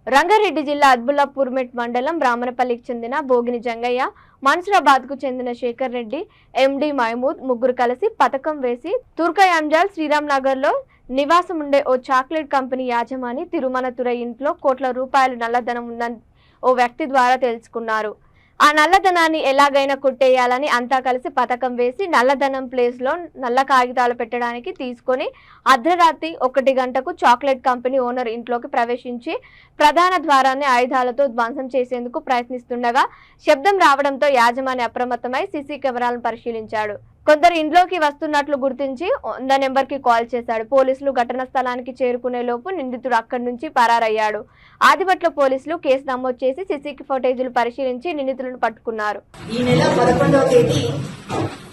రంగారెడ్డి జిల్లా అద్బుల్లాపూర్మెట్ మండలం రామనపల్లికి చెందిన బోగిని జంగయ్య, మన్సూరాబాద్కు చెందిన శేఖర్ రెడ్డి, ఎండి మహమూద్ ముగ్గురు కలిసి పథకం వేసి తుర్కయాంజల్ శ్రీరామ్నగర్లో నివాసముండే ఓ చాక్లెట్ కంపెనీ యాజమాని తిరుమనతురై ఇంట్లో కోట్ల రూపాయలు నల్లధనం ఉందని ఓ వ్యక్తి ద్వారా తెలుసుకున్నారు. ఆ నల్లధనాన్ని ఎలాగైనా కొట్టేయాలని అంతా కలిసి పథకం వేసి నల్లధనం ప్లేస్లో నల్ల కాగితాలు పెట్టడానికి తీసుకొని అర్ధరాత్రి 1 గంటకు చాక్లెట్ కంపెనీ ఓనర్ ఇంట్లోకి ప్రవేశించి ప్రధాన ద్వారాన్ని ఆయుధాలతో ధ్వంసం చేసేందుకు ప్రయత్నిస్తుండగా శబ్దం రావడంతో యాజమాని అప్రమత్తమై సీసీ కెమెరాలను పరిశీలించాడు. కొందరు ఇంట్లోకి వస్తున్నట్లు గుర్తించి 100 నెంబర్కి కాల్ చేశాడు. పోలీసులు ఘటనా స్థలానికి చేరుకునే లోపు నిందితుడు అక్కడి నుంచి పరారయ్యాడు. ఆదిబట్ల పోలీసులు కేసు నమోదు చేసి సీసీ ఫుటేజీలు పరిశీలించి నిందితులను పట్టుకున్నారు. ఈ నెల 11వ తేదీ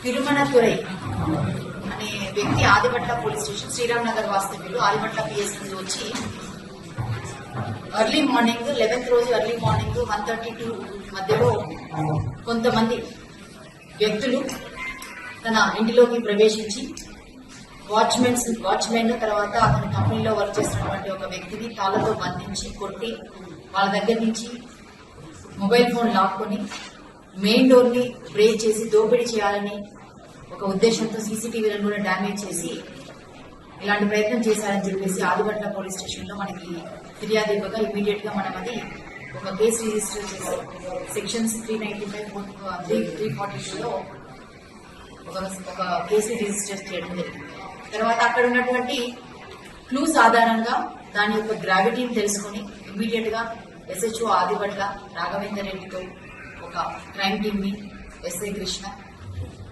తిరుమనతురై అనే వ్యక్తి ఆదిబట్ల పోలీస్ స్టేషన్ శ్రీరామ్నగర్ వాస్తవ్యులు ఆదిబట్ల పిఎస్ నుంచి వచ్చి ఎర్లీ మార్నింగ్ 11th రోజు ఎర్లీ మార్నింగ్ 1:32 మధ్యలో కొంతమంది వ్యక్తులు తన ఇంటిలోకి ప్రవేశించి వాచ్మెన్ తర్వాత అతని కంపెనీలో వర్క్ చేస్తున్నటువంటి ఒక వ్యక్తిని తాళ్లతో బంధించి కొట్టి వాళ్ళ దగ్గర నుంచి మొబైల్ ఫోన్ లాక్కొని మెయిన్ డోర్ ని బ్రేక్ చేసి దోపిడీ చేయాలని ఒక ఉద్దేశంతో సీసీటీవీలను కూడా డ్యామేజ్ చేసి ఇలాంటి ప్రయత్నం చేశారని చెప్పేసి ఆదిబట్ల పోలీస్ స్టేషన్ లో మనకి ఫిర్యాదు ఇవ్వగా ఇమీడియట్ గా మనం అది ఒక కేసు రిజిస్టర్ చేసి సెక్షన్స్ 395, 342 లో ఒక కేసు రిజిస్టర్ చేయడం జరిగింది. తర్వాత అక్కడ ఉన్నటువంటి క్లూస్ ఆధారంగా దాని యొక్క గ్రావిటీని తెలుసుకుని ఇమ్మీడియట్ గా ఎస్హెచ్ఓ ఆదిబట్ల రాఘవేందర్ రెడ్డితో ఒక క్రైమ్ టీమ్ ని ఎస్ఐ కృష్ణ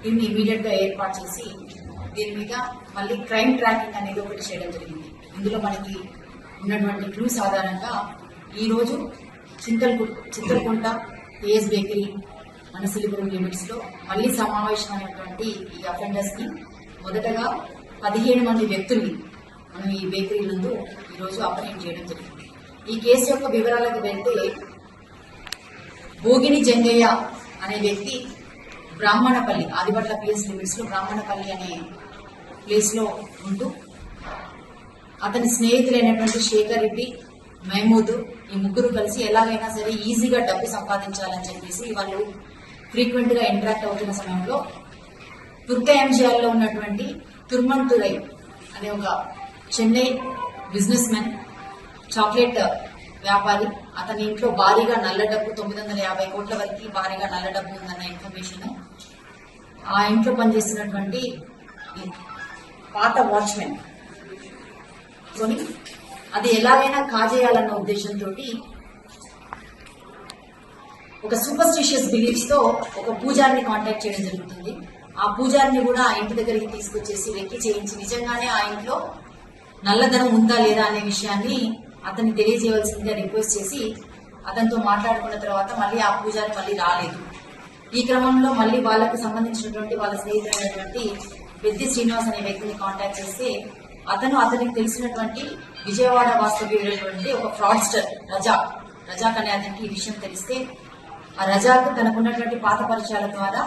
టీమ్ ని ఇమ్మీడియట్ గా ఏర్పాటు చేసి దీని మీద మళ్ళీ క్రైమ్ ట్రాకింగ్ అనేది ఒకటి చేయడం జరిగింది. ఇందులో మనకి ఉన్నటువంటి క్లూస్ ఆధారంగా ఈ రోజు చింతలకుంట ఏఎస్ బేకరీ మనసిలిపురం లిమిట్స్ లో మళ్లీ సమావేశమైనటువంటి ఈ అఫెండర్స్ ని మొదటగా 17 మంది వ్యక్తుల్ని మనం ఈ బేకరీ నందు ఈ రోజు అప్రహెండ్ చేయడం జరిగింది. ఈ కేసు యొక్క వివరాలకు వెళ్తే బోగిని జంగయ్య అనే వ్యక్తి బ్రాహ్మణపల్లి ఆదిబట్ల పిఎస్ లిమిట్స్ లో బ్రాహ్మణపల్లి అనే ప్లేస్ లో ఉంటూ అతని స్నేహితులైనటువంటి శేఖర్ రెడ్డి, మహమూద్ ఈ ముగ్గురు కలిసి ఎలాగైనా సరే ఈజీగా డబ్బు సంపాదించాలని చెప్పేసి వాళ్ళు ఫ్రీక్వెంట్ గా ఇంటరాక్ట్ అవుతున్న సమయంలో తుర్కయాంజల్లో ఉన్నటువంటి తిరుమనతురై అనే ఒక చెన్నై బిజినెస్ మ్యాన్ చాక్లెట్ వ్యాపారి అతని ఇంట్లో భారీగా నల్ల డబ్బు 950 కోట్ల వరకు భారీగా నల్ల డబ్బు ఉందన్న ఇన్ఫర్మేషన్ ఆ ఇంట్లో పనిచేస్తున్నటువంటి పాత వాచ్మెన్ కొని అది ఎలాగైనా కాజేయాలన్న ఉద్దేశంతో ఒక సూపర్స్టిషియస్ బిలీఫ్స్ తో ఒక పూజారిని కాంటాక్ట్ చేయడం జరుగుతుంది. ఆ పూజారిని కూడా ఆ ఇంటి దగ్గరికి తీసుకొచ్చేసి వెక్కి చేయించి నిజంగానే ఆ ఇంట్లో నల్లధనం ఉందా లేదా అనే విషయాన్ని అతన్ని తెలియజేయవలసిందిగా రిక్వెస్ట్ చేసి అతనితో మాట్లాడుకున్న తర్వాత మళ్ళీ ఆ పూజారి మళ్ళీ రాలేదు. ఈ క్రమంలో మళ్ళీ వాళ్ళకు సంబంధించినటువంటి వాళ్ళ స్నేహితులైనటువంటి పెద్ది శ్రీనివాస్ అనే వ్యక్తిని కాంటాక్ట్ చేస్తే అతనికి తెలిసినటువంటి విజయవాడ వాస్తవ్యుడైనటువంటి ఒక ఫ్రాడ్స్టర్ రజాక్ అనే అతనికి ఈ విషయం తెలిస్తే ఆ రజాక్ తనకున్నటువంటి పాత పరిచయాల ద్వారా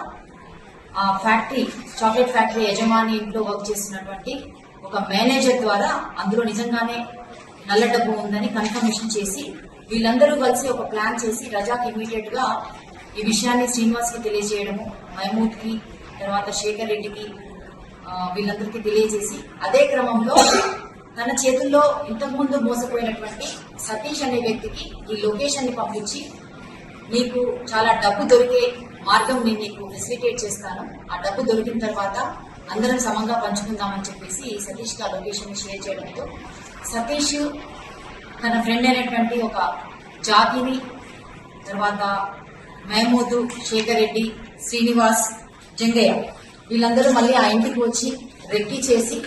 ఆ ఫ్యాక్టరీ చాక్లెట్ ఫ్యాక్టరీ యజమాని ఇంట్లో వర్క్ చేస్తున్నటువంటి ఒక మేనేజర్ ద్వారా అందులో నిజంగానే నల్ల డబ్బు ఉందని కన్ఫర్మేషన్ చేసి వీళ్ళందరూ కలిసి ఒక ప్లాన్ చేసి రజాక్ ఇమీడియట్ గా ఈ విషయాన్ని శ్రీనివాస్ కి తెలియజేయడము, మహమూద్ కి తర్వాత శేఖర్ రెడ్డికి వీళ్ళందరికీ తెలియజేసి అదే క్రమంలో తన చేతుల్లో ఇంతకుముందు మోసపోయినటువంటి సతీష్ అనే వ్యక్తికి ఈ లొకేషన్ ని పంపించి నీకు చాలా డబ్బు దొరికే మార్గం నేను నీకు ఫెసిలిటేట్ చేస్తాను, ఆ డబ్బు దొరికిన తర్వాత అందరం సమంగా పంచుకుందామని చెప్పేసి సతీష్ కి ఆ లొకేషన్ ని షేర్ చేయడంతో సతీష్ తన ఫ్రెండ్ అయినటువంటి ఒక జాతిని తర్వాత మహమూద్, శేఖర్ రెడ్డి, శ్రీనివాస్, జంగయ్య వీళ్ళందరూ మళ్ళీ ఆ ఇంటికి వచ్చి రెక్కి చేసి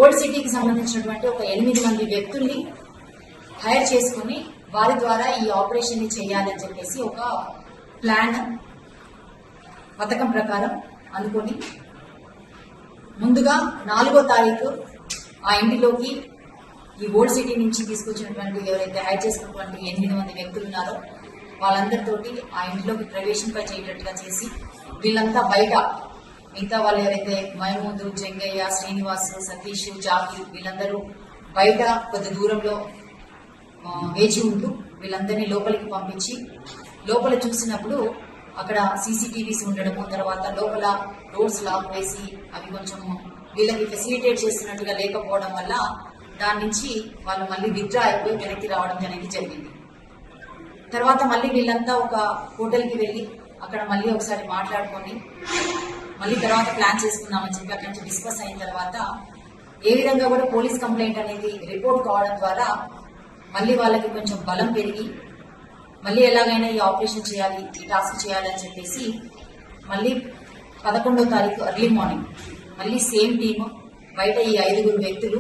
ఓల్డ్ సిటీకి సంబంధించినటువంటి ఒక 8 మంది వ్యక్తుల్ని హైర్ చేసుకుని వారి ద్వారా ఈ ఆపరేషన్ ని చేయాలని చెప్పేసి ఒక ప్లాన్ పథకం ప్రకారం అనుకుని ముందుగా 4వ తారీఖు ఆ ఇంటిలోకి ఈ ఓల్డ్ సిటీ నుంచి తీసుకొచ్చినటువంటి ఎవరైతే హైర్ చేసుకున్నటువంటి 8 మంది వ్యక్తులు ఉన్నారో వాళ్ళందరితోటి ఆ ఇంట్లోకి ప్రవేశింపచేయటట్టుగా చేసి వీళ్ళంతా బయట మిగతా వాళ్ళు ఎవరైతే మహమూద్, జంగయ్య, శ్రీనివాస్, సతీష్, జాకీ వీళ్ళందరూ బయట కొద్ది దూరంలో వేచి ఉంటూ వీళ్ళందరినీ లోపలికి పంపించి లోపల చూసినప్పుడు అక్కడ సీసీటీవీస్ ఉండడము, తర్వాత లోపల డోర్స్ లాక్ వేసి అవి కొంచెం వీళ్ళకి ఫెసిలిటేట్ చేస్తున్నట్టుగా లేకపోవడం వల్ల దాని నుంచి వాళ్ళు మళ్ళీ విత్డ్రా అయిపోయి వెనక్కి రావడం అనేది జరిగింది. తర్వాత మళ్ళీ వీళ్ళంతా ఒక హోటల్కి వెళ్ళి అక్కడ మళ్ళీ ఒకసారి మాట్లాడుకొని మళ్ళీ తర్వాత ప్లాన్ చేసుకున్నామని చెప్పి అక్కడి నుంచి డిస్కస్ అయిన తర్వాత ఏ విధంగా కూడా పోలీస్ కంప్లైంట్ అనేది రిపోర్ట్ కావడం ద్వారా మళ్ళీ వాళ్ళకి కొంచెం బలం పెరిగి మళ్ళీ ఎలాగైనా ఈ ఆపరేషన్ చేయాలి, ఈ టాస్క్ చేయాలి అని చెప్పేసి మళ్ళీ 11వ తారీఖు ఎర్లీ మార్నింగ్ మళ్ళీ సేమ్ టీమ్ బయట ఈ 5 వ్యక్తులు